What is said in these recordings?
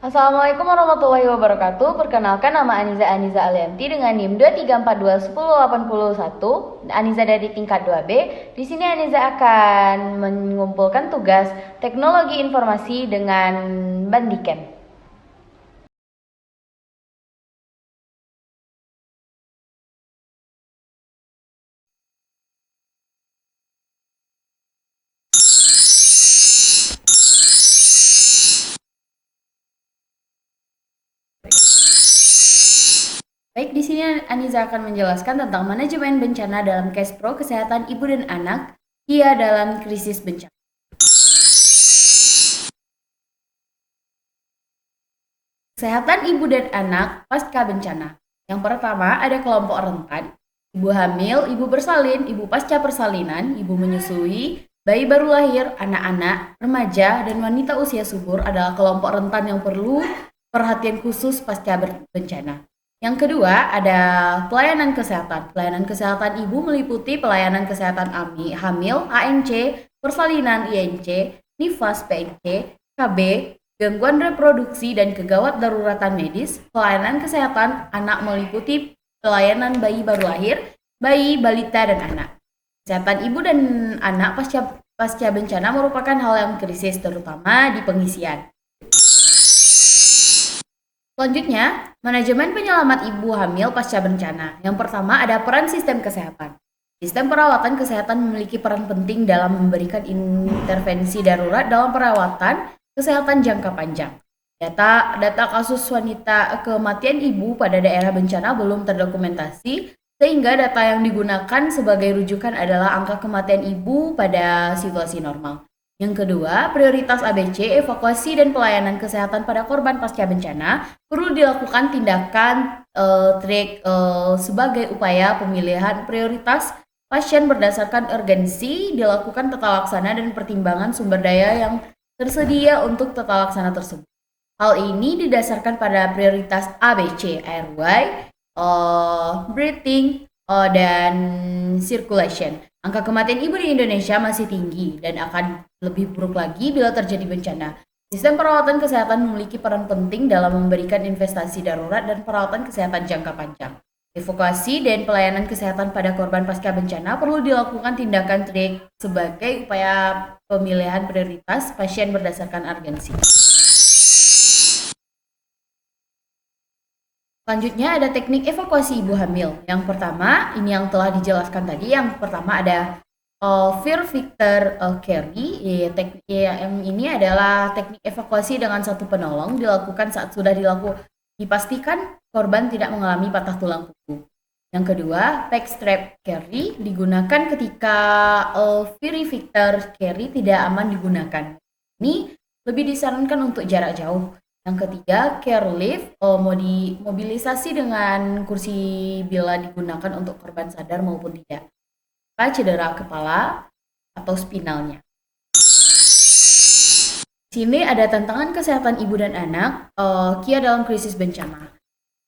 Assalamualaikum warahmatullahi wabarakatuh. Perkenalkan, nama Aniza Alianti dengan NIM 234210881. Aniza dari tingkat 2B. Di sini Aniza akan mengumpulkan tugas teknologi informasi dengan Bandiken. Baik, di sini Aniza akan menjelaskan tentang manajemen bencana dalam case pro kesehatan ibu dan anak KIA dalam krisis bencana. Kesehatan ibu dan anak pasca bencana. Yang pertama ada kelompok rentan, ibu hamil, ibu bersalin, ibu pasca persalinan, ibu menyusui, bayi baru lahir, anak-anak, remaja, dan wanita usia subur adalah kelompok rentan yang perlu perhatian khusus pasca bencana. Yang kedua ada pelayanan kesehatan. Pelayanan kesehatan ibu meliputi pelayanan kesehatan hamil, ANC, persalinan INC, nifas PNC, KB, gangguan reproduksi dan kegawat daruratan medis. Pelayanan kesehatan anak meliputi pelayanan bayi baru lahir, bayi, balita, dan anak. Kesehatan ibu dan anak pasca bencana merupakan hal yang krisis, terutama di pengisian. Selanjutnya, manajemen penyelamat ibu hamil pasca bencana. Yang pertama ada peran sistem kesehatan. Sistem perawatan kesehatan memiliki peran penting dalam memberikan intervensi darurat dalam perawatan kesehatan jangka panjang. Data kasus wanita kematian ibu pada daerah bencana belum terdokumentasi, sehingga data yang digunakan sebagai rujukan adalah angka kematian ibu pada situasi normal. Yang kedua, prioritas ABC, evakuasi dan pelayanan kesehatan pada korban pasca bencana perlu dilakukan tindakan sebagai upaya pemilihan prioritas pasien berdasarkan urgensi, dilakukan tata laksana dan pertimbangan sumber daya yang tersedia untuk tata laksana tersebut. Hal ini didasarkan pada prioritas ABC, airway, breathing, dan circulation. Angka kematian ibu di Indonesia masih tinggi dan akan lebih buruk lagi bila terjadi bencana. Sistem perawatan kesehatan memiliki peran penting dalam memberikan investasi darurat dan perawatan kesehatan jangka panjang. Evakuasi dan pelayanan kesehatan pada korban pasca bencana perlu dilakukan tindakan sebagai upaya pemilihan prioritas pasien berdasarkan urgensi. Selanjutnya ada teknik evakuasi ibu hamil. Yang pertama, ini yang telah dijelaskan tadi. Yang pertama ada Fear Victor Carry. Yang ini adalah teknik evakuasi dengan satu penolong dilakukan saat sudah dipastikan korban tidak mengalami patah tulang punggung. Yang kedua, backstrap carry digunakan ketika Fear Victor Carry tidak aman digunakan. Ini lebih disarankan untuk jarak jauh. Yang ketiga, care lift, mobilisasi dengan kursi bila digunakan untuk korban sadar maupun tidak. Cedera kepala atau spinalnya. Sini ada tantangan kesehatan ibu dan anak, KIA dalam krisis bencana.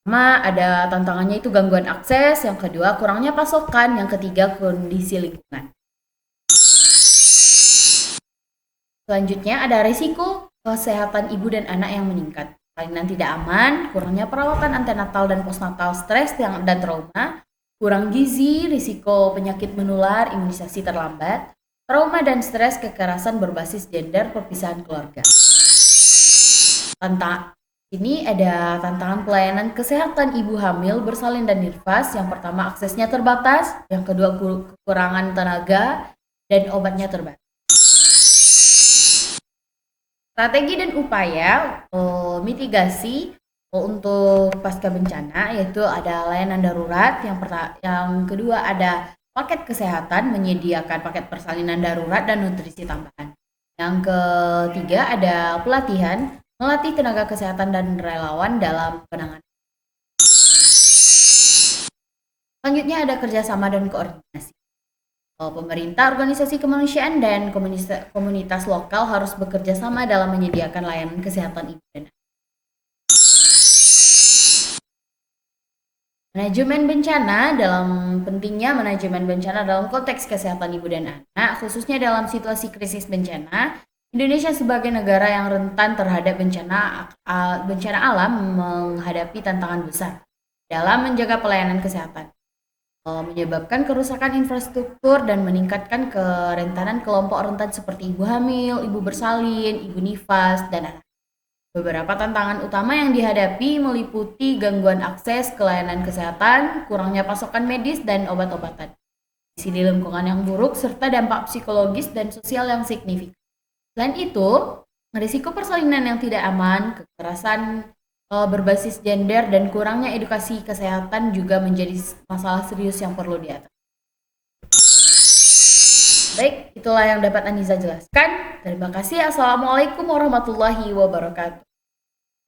Pertama, ada tantangannya itu gangguan akses, yang kedua kurangnya pasokan, yang ketiga kondisi lingkungan. Selanjutnya ada risiko kesehatan ibu dan anak yang meningkat. Salinan tidak aman, kurangnya perawatan antenatal dan postnatal, stres dan trauma, kurang gizi, risiko penyakit menular, imunisasi terlambat, trauma dan stres, kekerasan berbasis gender, perpisahan keluarga. Ini ada tantangan pelayanan kesehatan ibu hamil, bersalin dan nifas. Yang pertama aksesnya terbatas, yang kedua kekurangan tenaga dan obatnya terbatas. Strategi dan upaya mitigasi untuk pasca bencana yaitu ada layanan darurat, yang kedua ada paket kesehatan, menyediakan paket persalinan darurat dan nutrisi tambahan. Yang ketiga ada pelatihan, melatih tenaga kesehatan dan relawan dalam penanganan. Selanjutnya ada kerjasama dan koordinasi. Pemerintah, organisasi kemanusiaan, dan komunitas lokal harus bekerja sama dalam menyediakan layanan kesehatan ibu dan anak. Manajemen bencana pentingnya manajemen bencana dalam konteks kesehatan ibu dan anak, khususnya dalam situasi krisis bencana, Indonesia sebagai negara yang rentan terhadap bencana alam menghadapi tantangan besar dalam menjaga pelayanan kesehatan, menyebabkan kerusakan infrastruktur dan meningkatkan kerentanan kelompok rentan seperti ibu hamil, ibu bersalin, ibu nifas, dan anak. Beberapa tantangan utama yang dihadapi meliputi gangguan akses ke layanan kesehatan, kurangnya pasokan medis dan obat-obatan, kondisi di lingkungan yang buruk, serta dampak psikologis dan sosial yang signifikan. Selain itu, risiko persalinan yang tidak aman, kekerasan berbasis gender, dan kurangnya edukasi kesehatan juga menjadi masalah serius yang perlu diatasi. Baik, itulah yang dapat Anissa jelaskan. Terima kasih. Assalamualaikum warahmatullahi wabarakatuh.